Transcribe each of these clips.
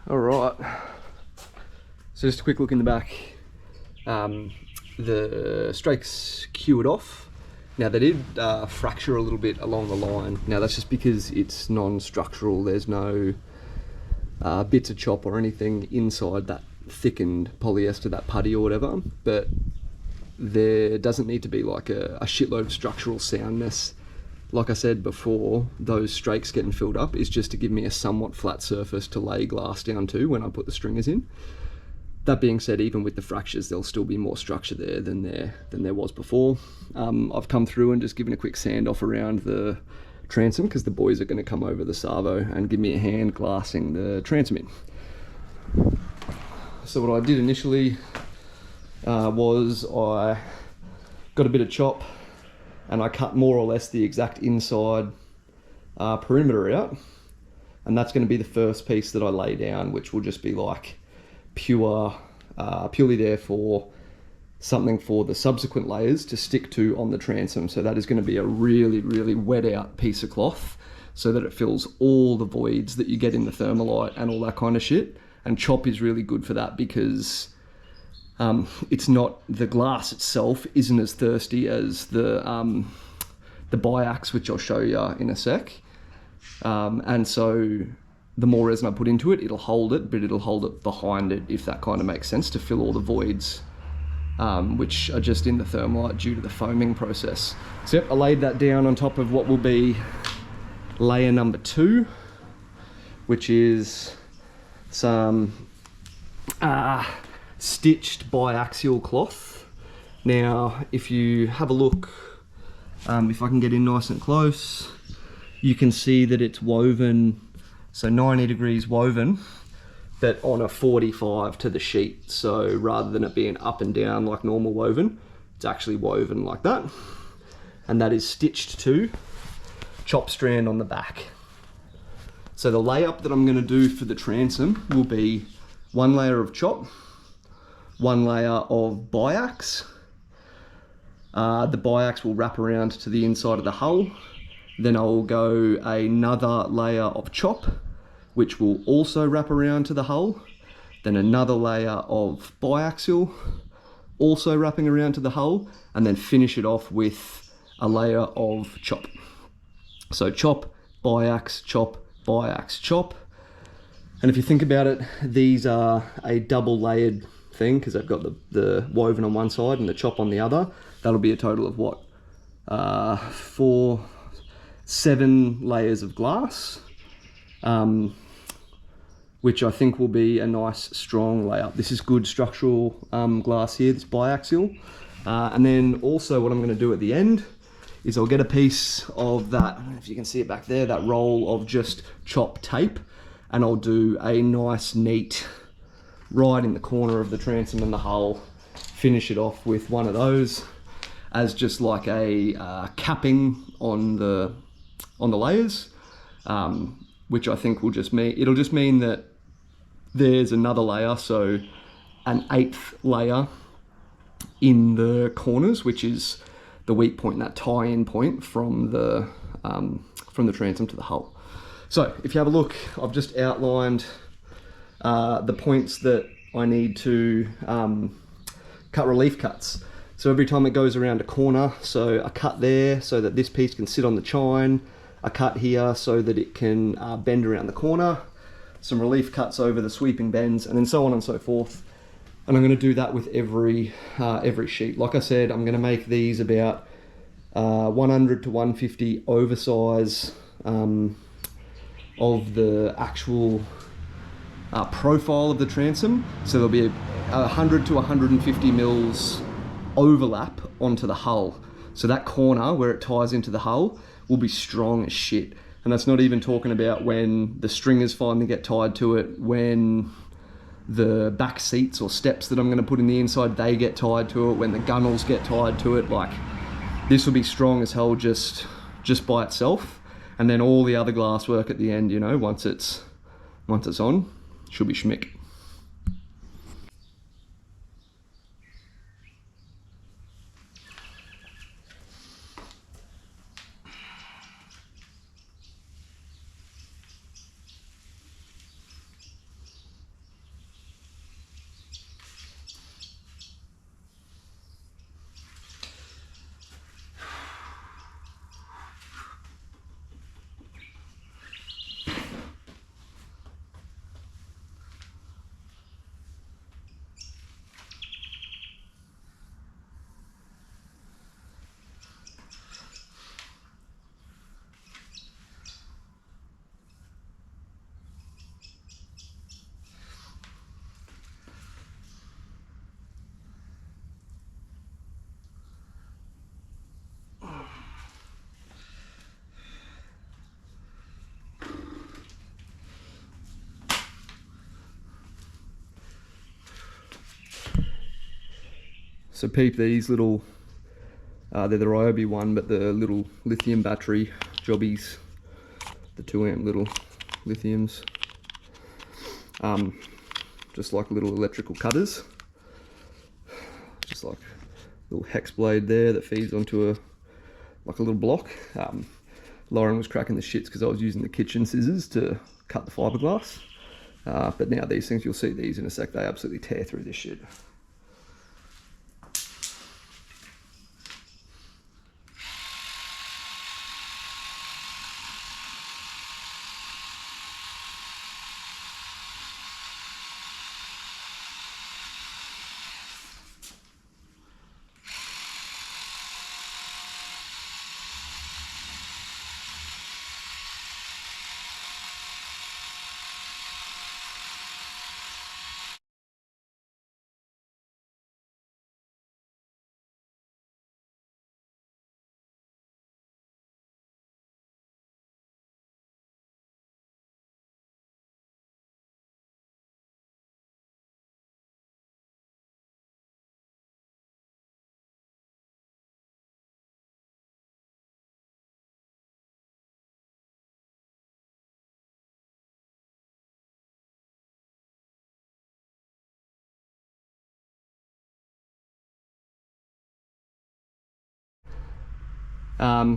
All right, so just a quick look in the back. The strakes cured off. Now they did fracture a little bit along the line. Now that's just because it's non-structural. There's no bits of chop or anything inside that thickened polyester, that putty or whatever, but there doesn't need to be like a shitload of structural soundness. Like I said before, those strakes getting filled up is just to give me a somewhat flat surface to lay glass down to when I put the stringers in. That being said, even with the fractures, there'll still be more structure there than there was before. I've come through and just given a quick sand off around the transom because the boys are going to come over the Savo and give me a hand glassing the transom in. So what I did initially was I got a bit of chop and I cut more or less the exact inside perimeter out, and that's going to be the first piece that I lay down, which will just be like purely there for something for the subsequent layers to stick to on the transom. So that is going to be a really, really wet out piece of cloth so that it fills all the voids that you get in the thermalite and all that kind of shit. And chop is really good for that because it's not, the glass itself isn't as thirsty as the biax, which I'll show you in a sec. And so the more resin I put into it, it'll hold it, but it'll hold it behind it, if that kind of makes sense, to fill all the voids, which are just in the thermalite due to the foaming process. So yep, I laid that down on top of what will be layer number 2, which is some stitched biaxial cloth. Now, if you have a look, if I can get in nice and close, you can see that it's woven, so 90 degrees woven, but on a 45 to the sheet. So rather than it being up and down like normal woven, it's actually woven like that. And that is stitched to chop strand on the back. So the layup that I'm going to do for the transom will be 1 layer of chop, 1 layer of biax. The biax will wrap around to the inside of the hull. Then I'll go another layer of chop, which will also wrap around to the hull. Then another layer of biaxial, also wrapping around to the hull, and then finish it off with a layer of chop. So chop, biax, chop, biax, chop. And if you think about it, these are a double layered thing because they've got the woven on one side and the chop on the other. That'll be a total of what? 7 layers of glass, which I think will be a nice strong layup. This is good structural glass here, this biaxial. And then also what I'm going to do at the end is I'll get a piece of that, I don't know if you can see it back there, that roll of just chop tape, and I'll do a nice neat right in the corner of the transom and the hull, finish it off with one of those as just like a capping on the layers, which I think will just mean, it'll just mean that there's another layer, so an 8th layer in the corners, which is the weak point, that tie-in point from the transom to the hull. So if you have a look, I've just outlined the points that I need to cut relief cuts. So every time it goes around a corner, so a cut there so that this piece can sit on the chine, a cut here so that it can bend around the corner, some relief cuts over the sweeping bends, and then so on and so forth. And I'm going to do that with every sheet. Like I said, I'm going to make these about 100 to 150 oversize of the actual profile of the transom. So there'll be 100 to 150 mils overlap onto the hull. So that corner where it ties into the hull will be strong as shit. And that's not even talking about when the stringers finally get tied to it, when the back seats or steps that I'm going to put in the inside, they get tied to it, when the gunnels get tied to it. Like, this will be strong as hell just by itself. And then all the other glass work at the end, you know, once it's on, should be schmick. So peep these little, they're the Ryobi one, but the little lithium battery jobbies, the 2 amp little lithiums. Just like little electrical cutters. Just like a little hex blade there that feeds onto like a little block. Lauren was cracking the shits because I was using the kitchen scissors to cut the fiberglass. But now these things, you'll see these in a sec, they absolutely tear through this shit.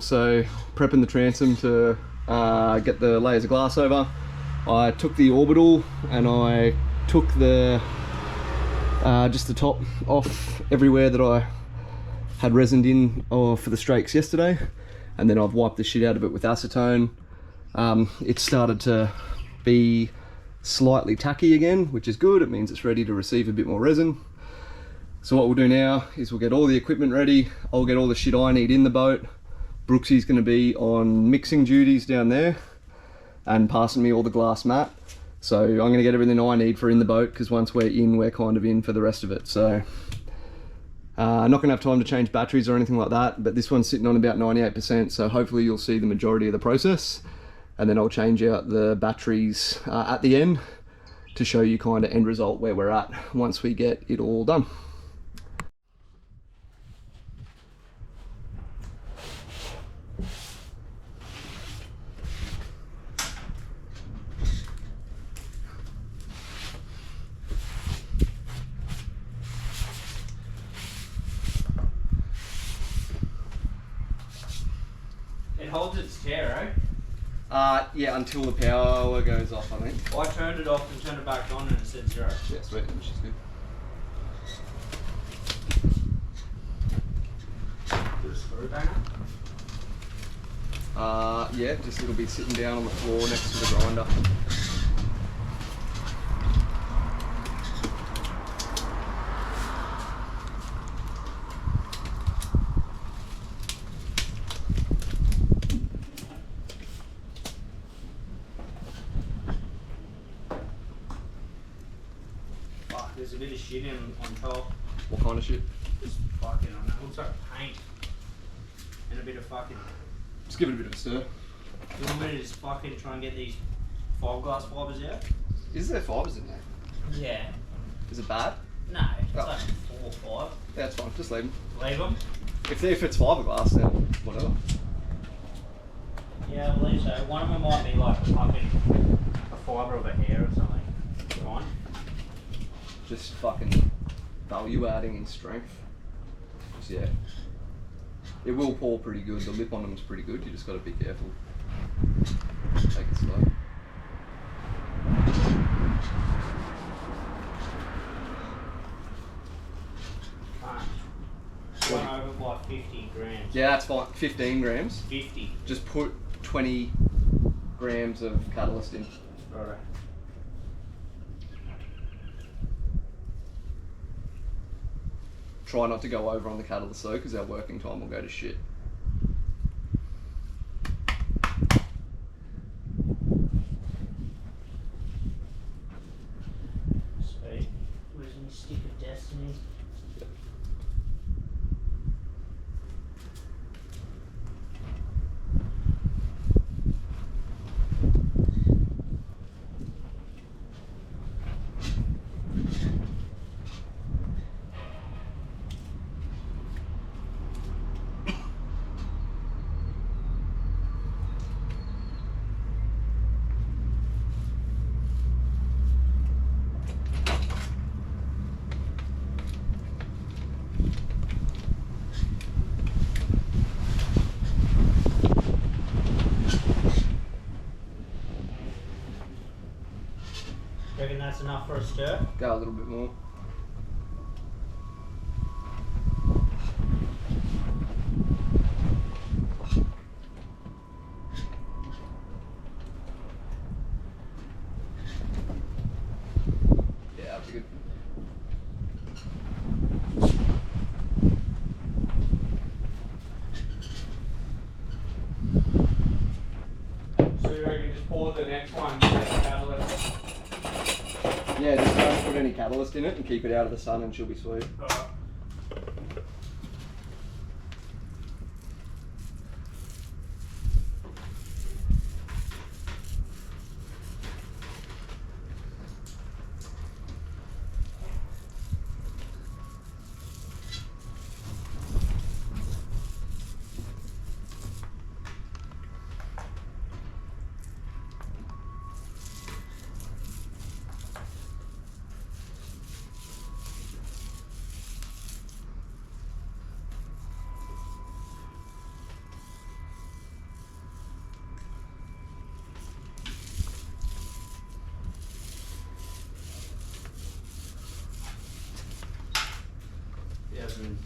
So prepping the transom to get the layers of glass over. I took the orbital and I took the just the top off everywhere that I had resined in for the strakes yesterday, and then I've wiped the shit out of it with acetone. It started to be slightly tacky again, which is good. It means it's ready to receive a bit more resin. So what we'll do now is we'll get all the equipment ready. I'll get all the shit I need in the boat. Brooksy's going to be on mixing duties down there and passing me all the glass mat. So I'm going to get everything I need for in the boat, because once we're in, we're kind of in for the rest of it. So I'm not going to have time to change batteries or anything like that, but this one's sitting on about 98%, so hopefully you'll see the majority of the process, and then I'll change out the batteries at the end to show you kind of end result where we're at once we get it all done. It holds its chair, Yeah, until the power goes off, I think. I turned it off and turned it back on and it said 0. Yeah, sweet, which is good. Put a screw banger. Yeah, just it'll be sitting down on the floor next to the grinder. Fuck, there's a bit of shit on top. What kind of shit? Just fucking, I don't know, it looks like paint. And a bit of fucking... Just give it a bit of a stir. You want me to just fucking try and get these fiberglass fibres out? Is there fibres in there? Yeah. Is it bad? No, it's Oh. like 4 or 5. Yeah, it's fine, just leave them. Leave them? If it's fiberglass, then whatever. Yeah, I believe so. One of them might be like fucking a fibre of a hair or something. Fine. Just fucking value adding in strength. Just, yeah. It will pour pretty good. The lip on them is pretty good. You just got to be careful. Take it slow. Went over by 50 grams. Yeah, that's fine. 15 grams. 50. Just put 20 grams of catalyst in. Right. Try not to go over on the catalyst though, because our working time will go to shit. Sweet. Where's my stick of destiny? Reckon that's enough for a stir? Go a little bit more. Yeah, that'd be good. So you reckon just pour the next one and take the catalyst? Yeah, just don't put any catalyst in it and keep it out of the sun and she'll be sweet. Alright.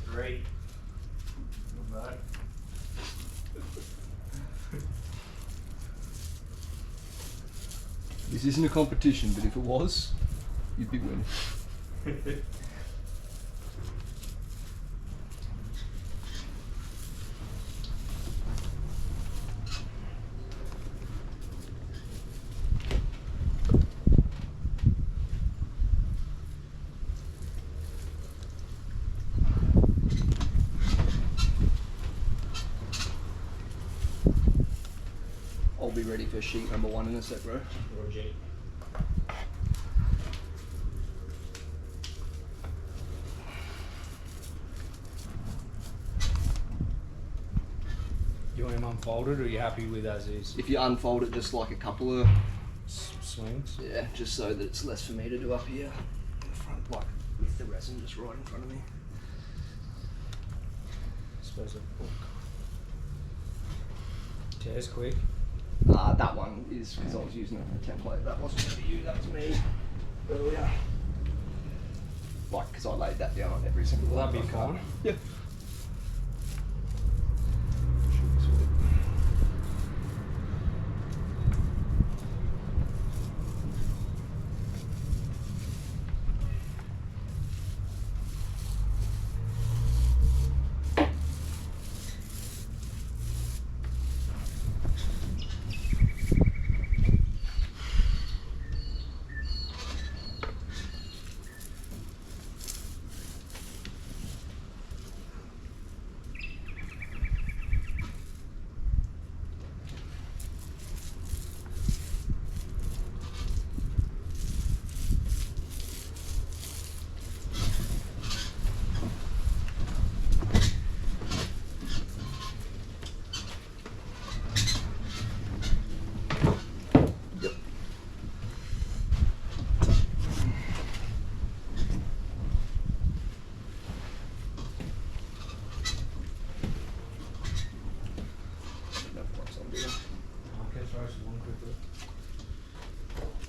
Three. Not bad. This isn't a competition, but if it was, you'd be winning. I'll be ready for sheet number 1 in a sec, bro. Roger. You want him unfolded, or are you happy with as is? If you unfold it just like a couple of, Swings. yeah, just so that it's less for me to do up here in the front, like with the resin just right in front of me. I suppose a book. Tears quick. That one is because I was using it for a template. That wasn't for you, that was me earlier. Like, because I laid that down on every single Will one. that be fine? Yeah.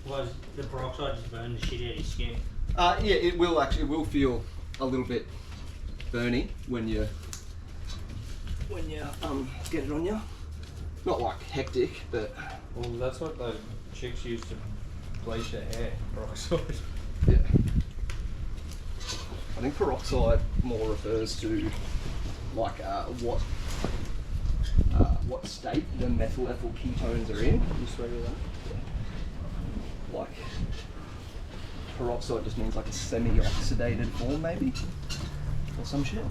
Was the peroxide just burn the shit out of your skin? Yeah, it will actually. It will feel a little bit burny when you get it on you. Not like hectic, but Well, that's what those chicks used to bleach their hair. Peroxide. yeah. I think peroxide more refers to like what state the methyl ethyl ketones are in. You swear to that? Yeah. Like peroxide just means like a semi-oxidated form, maybe, or some shit.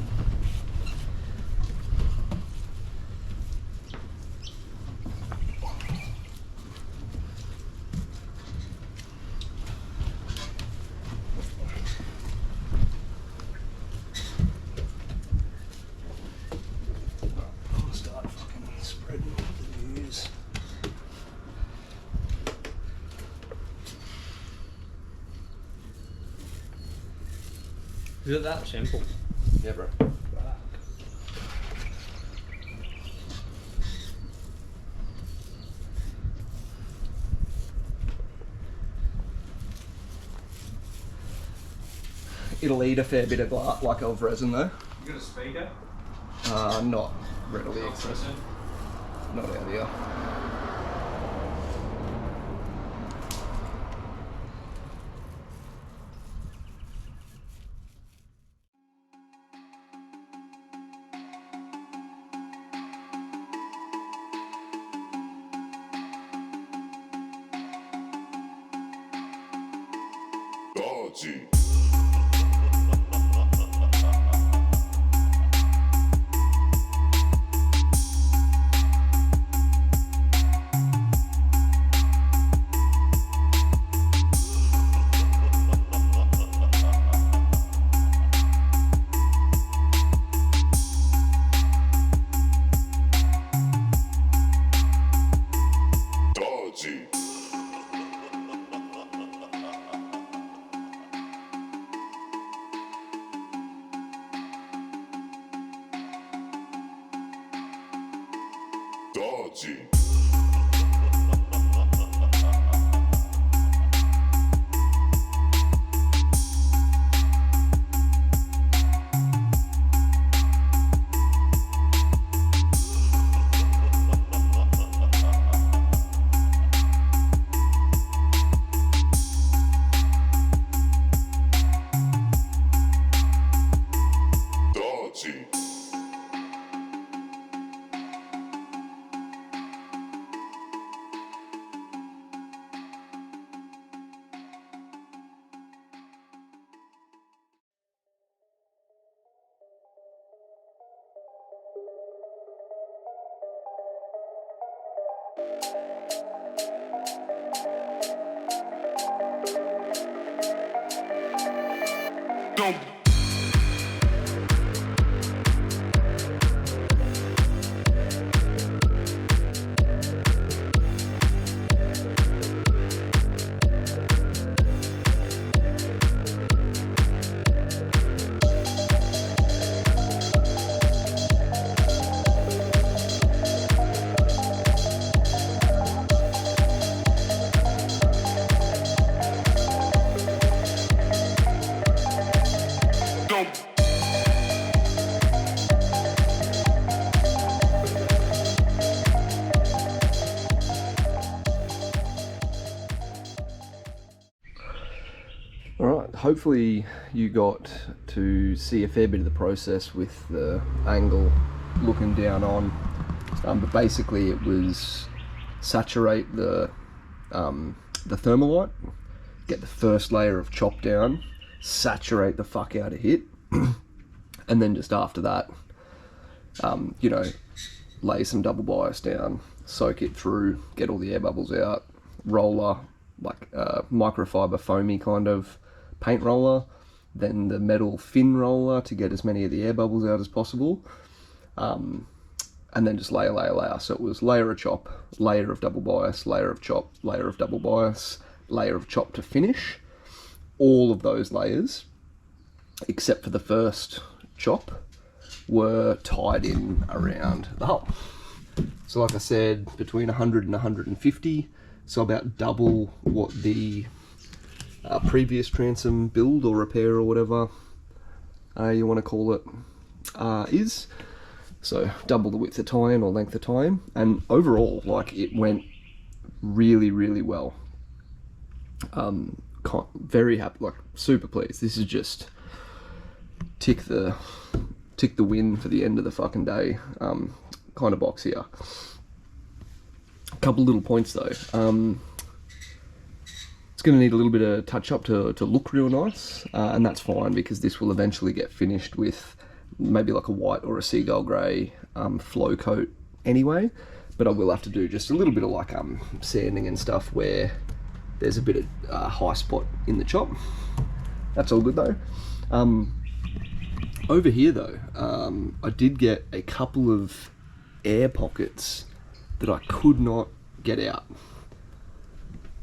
Is it that simple? Yeah, bro. it'll eat a fair bit of of resin though. You got a speaker? Not readily accessible. Not out here. Alright, hopefully you got to see a fair bit of the process with the angle looking down on, but basically it was saturate the thermalite, get the first layer of chop down, saturate the fuck out of it, and then just after that, you know, lay some double bias down, soak it through, get all the air bubbles out, roller, like a microfiber foamy kind of paint roller, then the metal fin roller to get as many of the air bubbles out as possible, and then just layer. So it was layer of chop, layer of double bias, layer of chop, layer of double bias, layer of chop to finish. All of those layers, except for the first chop, were tied in around the hull. So like I said, between 100 and 150, so about double what the previous transom build or repair or whatever you want to call it is. So double the width of tie-in or length of tie-in, and overall, like, it went really, really well. Very happy, like super pleased. This is just tick the win for the end of the fucking day kind of box here. A couple little points though. It's going to need a little bit of touch up to look real nice, and that's fine because this will eventually get finished with maybe like a white or a seagull grey flow coat anyway, but I will have to do just a little bit of like sanding and stuff where there's a bit of high spot in the chop. That's all good though. Over here though, I did get a couple of air pockets that I could not get out.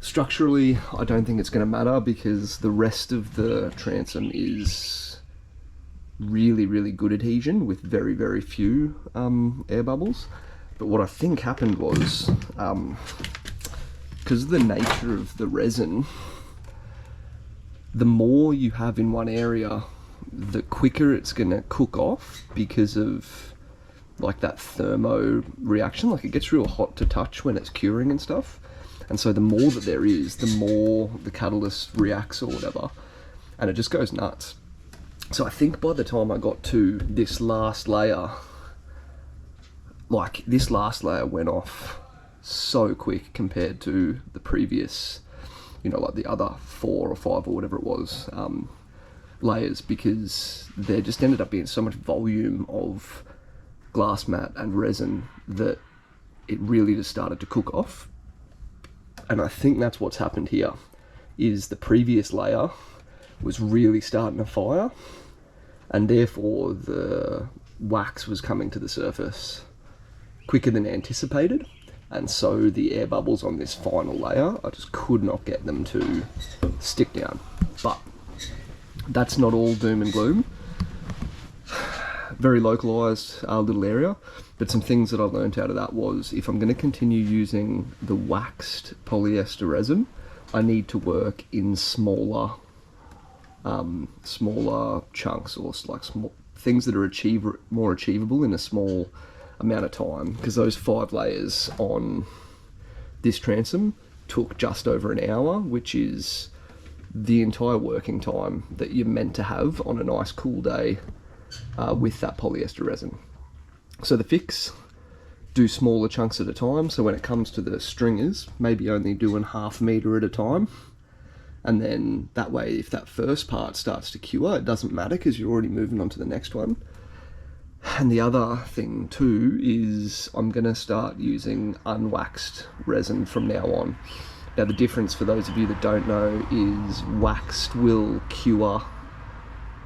Structurally, I don't think it's going to matter because the rest of the transom is really, really good adhesion with very, very few air bubbles. But what I think happened was, because of the nature of the resin, the more you have in one area, the quicker it's going to cook off because of like that thermo reaction. Like it gets real hot to touch when it's curing and stuff. And so the more that there is, the more the catalyst reacts or whatever. And it just goes nuts. So I think by the time I got to this last layer, like this last layer went off so quick compared to the previous, you know, like the other 4 or 5 or whatever it was, layers, because there just ended up being so much volume of glass mat and resin that it really just started to cook off. And I think that's what's happened here, is the previous layer was really starting to fire, and therefore the wax was coming to the surface quicker than anticipated, and so the air bubbles on this final layer, I just could not get them to stick down. But that's not all doom and gloom. Very localized little area, but some things that I learned out of that was, if I'm going to continue using the waxed polyester resin, I need to work in smaller chunks, or like small things that are more achievable in a small amount of time, because those 5 layers on this transom took just over an hour, which is the entire working time that you're meant to have on a nice cool day with that polyester resin. So the fix, do smaller chunks at a time, so when it comes to the stringers, maybe only doing 1/2 meter at a time, and then that way if that first part starts to cure, it doesn't matter because you're already moving on to the next one. And the other thing too is I'm going to start using unwaxed resin from now on. Now the difference, for those of you that don't know, is waxed will cure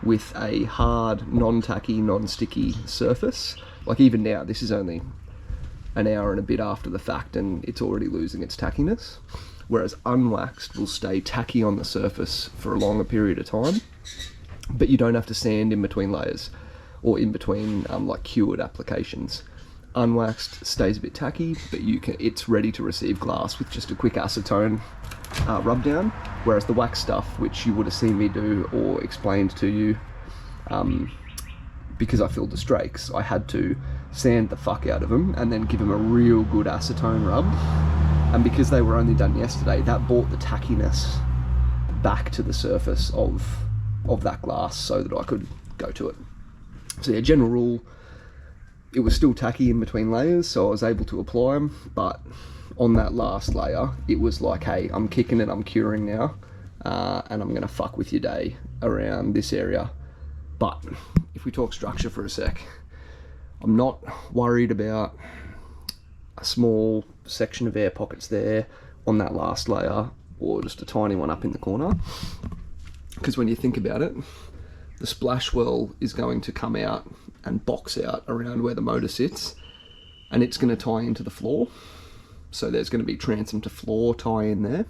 with a hard, non-tacky, non-sticky surface. Like even now, this is only an hour and a bit after the fact and it's already losing its tackiness. Whereas unwaxed will stay tacky on the surface for a longer period of time, but you don't have to sand in between layers or in between like cured applications. Unwaxed stays a bit tacky, but it's ready to receive glass with just a quick acetone rub down. Whereas the wax stuff, which you would have seen me do or explained to you, because I filled the strakes, I had to sand the fuck out of them and then give them a real good acetone rub. And because they were only done yesterday, that brought the tackiness back to the surface of that glass so that I could go to it. So yeah, general rule, it was still tacky in between layers, so I was able to apply them, but on that last layer, it was like, hey, I'm kicking it, I'm curing now, and I'm gonna fuck with your day around this area. But if we talk structure for a sec, I'm not worried about a small section of air pockets there on that last layer, or just a tiny one up in the corner, because when you think about it, the splash well is going to come out and box out around where the motor sits, and it's going to tie into the floor. So there's going to be transom to floor tie in there.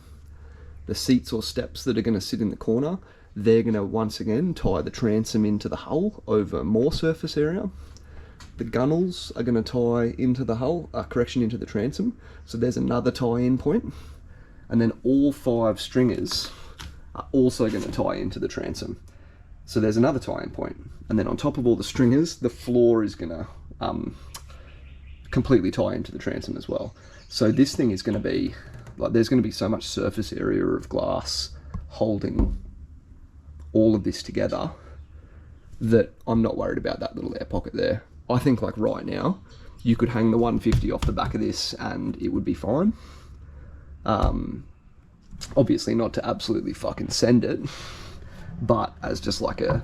The seats or steps that are going to sit in the corner, they're going to once again tie the transom into the hull over more surface area. The gunnels are going to tie into the hull, into the transom. So there's another tie-in point. And then all 5 stringers are also going to tie into the transom. So there's another tie-in point. And then on top of all the stringers, the floor is going to completely tie into the transom as well. So this thing is going to be, like, there's going to be so much surface area of glass holding all of this together that I'm not worried about that little air pocket there. I think like right now, you could hang the 150 off the back of this and it would be fine. Obviously not to absolutely fucking send it, but as just like a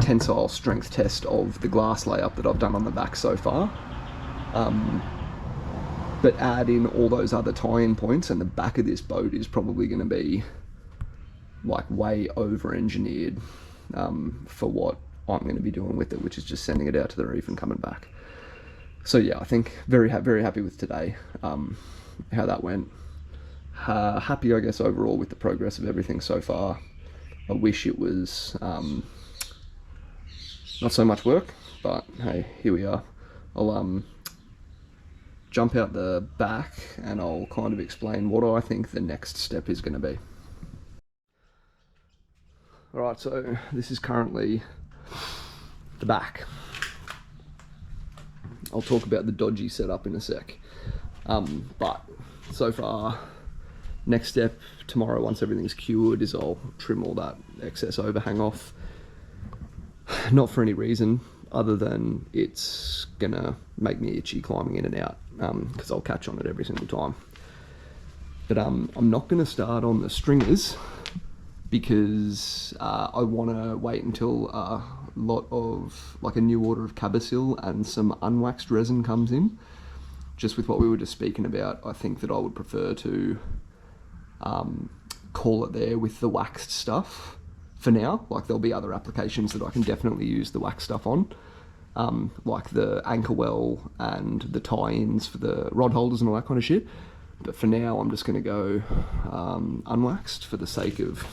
tensile strength test of the glass layup that I've done on the back so far. But add in all those other tie-in points and the back of this boat is probably going to be like way over-engineered for what I'm going to be doing with it, which is just sending it out to the reef and coming back. So yeah, I think very happy with today, how that went. Happy, I guess, overall with the progress of everything so far. I wish it was not so much work, but hey, here we are. I'll jump out the back and I'll kind of explain what I think the next step is going to be. Alright, so this is currently the back. I'll talk about the dodgy setup in a sec. But so far, next step tomorrow, once everything's cured, is I'll trim all that excess overhang off. Not for any reason other than it's gonna make me itchy climbing in and out, because I'll catch on it every single time. But I'm not gonna start on the stringers because I want to wait until a lot of, like, a new order of Cabasil and some unwaxed resin comes in. Just with what we were just speaking about, I think that I would prefer to call it there with the waxed stuff for now. Like, there'll be other applications that I can definitely use the wax stuff on, like the anchor well and the tie-ins for the rod holders and all that kind of shit. But for now, I'm just going to go unwaxed for the sake of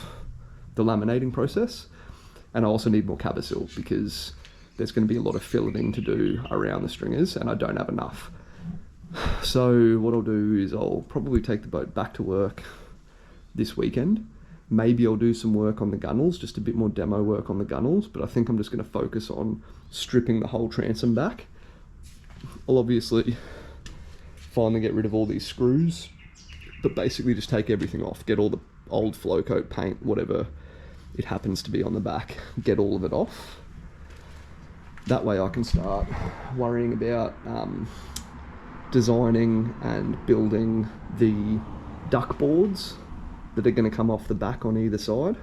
the laminating process. And I also need more Cabasil because there's going to be a lot of filleting to do around the stringers and I don't have enough. So what I'll do is I'll probably take the boat back to work this weekend. Maybe I'll do some work on the gunnels, just a bit more demo work on the gunnels, but I think I'm just going to focus on stripping the whole transom back. I'll obviously finally get rid of all these screws, but basically just take everything off, get all the old flow coat paint, whatever it happens to be on the back, get all of it off. That way I can start worrying about designing and building the duck boards that are going to come off the back on either side.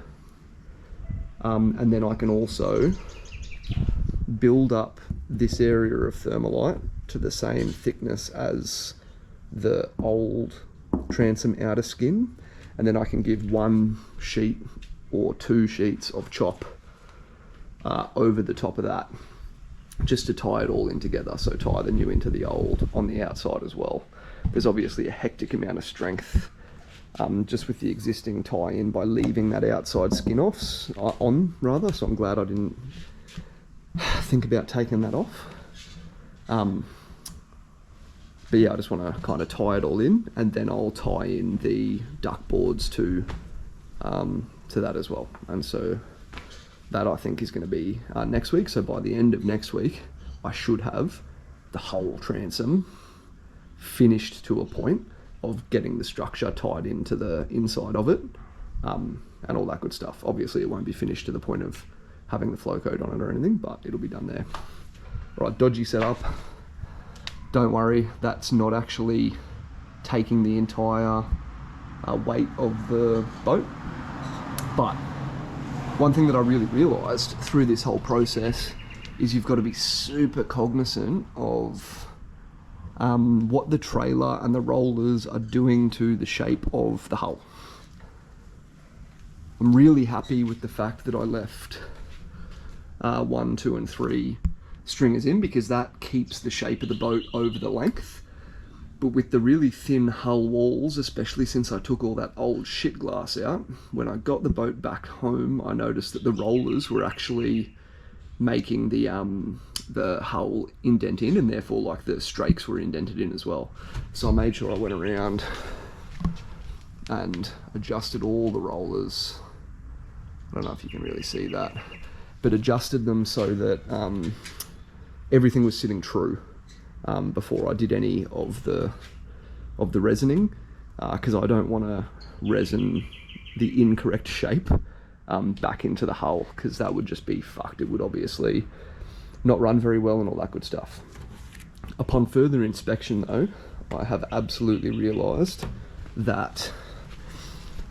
And then I can also build up this area of thermalite to the same thickness as the old transom outer skin, and then I can give one sheet or two sheets of chop over the top of that, just to tie it all in together. So tie the new into the old on the outside as well. There's obviously a hectic amount of strength just with the existing tie-in by leaving that outside skin on, so I'm glad I didn't think about taking that off. But yeah, I just want to kind of tie it all in, and then I'll tie in the duck boards to that as well. And so that, I think, is going to be next week. So by the end of next week, I should have the whole transom finished to a point of getting the structure tied into the inside of it, and all that good stuff. Obviously, it won't be finished to the point of having the flow coat on it or anything, but it'll be done there. All right, dodgy setup. Don't worry, that's not actually taking the entire weight of the boat. But one thing that I really realised through this whole process is you've got to be super cognizant of what the trailer and the rollers are doing to the shape of the hull. I'm really happy with the fact that I left 1, 2 and 3 stringers in, because that keeps the shape of the boat over the length. But with the really thin hull walls, especially since I took all that old shit glass out, when I got the boat back home, I noticed that the rollers were actually making the hull indent in, and therefore, like, the strakes were indented in as well. So I made sure I went around and adjusted all the rollers. I don't know if you can really see that, but adjusted them so that everything was sitting true before I did any of the resining, because I don't want to resin the incorrect shape back into the hull, because that would just be fucked. It would obviously not run very well and all that good stuff. Upon further inspection though, I have absolutely realised that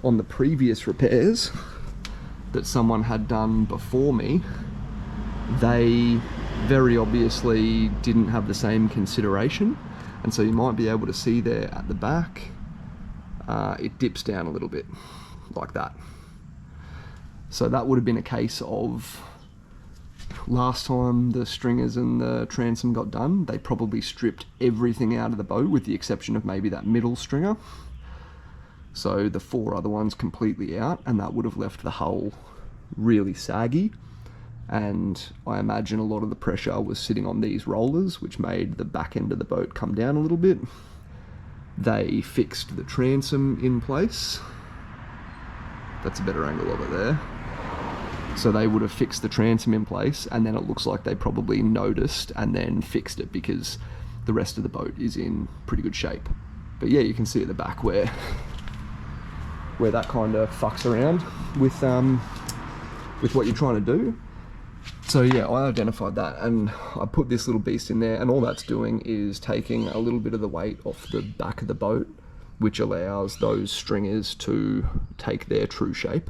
on the previous repairs that someone had done before me, they very obviously didn't have the same consideration, and so you might be able to see there at the back, it dips down a little bit like that. So that would have been a case of last time the stringers and the transom got done, they probably stripped everything out of the boat with the exception of maybe that middle stringer. So the 4 other ones completely out, and that would have left the hull really saggy. And I imagine a lot of the pressure was sitting on these rollers, which made the back end of the boat come down a little bit. They fixed the transom in place. That's a better angle of it there. So they would have fixed the transom in place, and then it looks like they probably noticed and then fixed it because the rest of the boat is in pretty good shape. But yeah, you can see at the back where that kind of fucks around with what you're trying to do. So yeah, I identified that and I put this little beast in there, and all that's doing is taking a little bit of the weight off the back of the boat, which allows those stringers to take their true shape.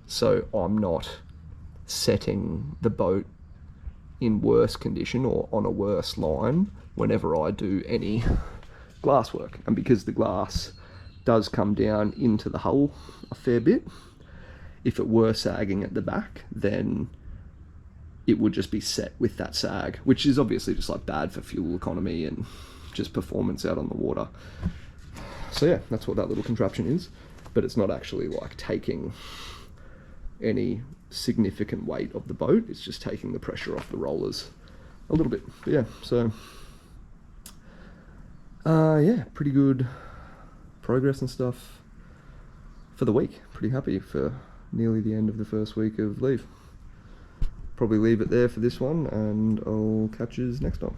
So I'm not setting the boat in worse condition or on a worse line whenever I do any glass work. And because the glass does come down into the hull a fair bit, if it were sagging at the back, then it would just be set with that sag, which is obviously just like bad for fuel economy and just performance out on the water. So yeah, that's what that little contraption is, but it's not actually like taking any significant weight of the boat. It's just taking the pressure off the rollers a little bit. But yeah, so yeah, pretty good progress and stuff for the week. Pretty happy for nearly the end of the first week of leave. Probably leave it there for this one, and I'll catch you next time.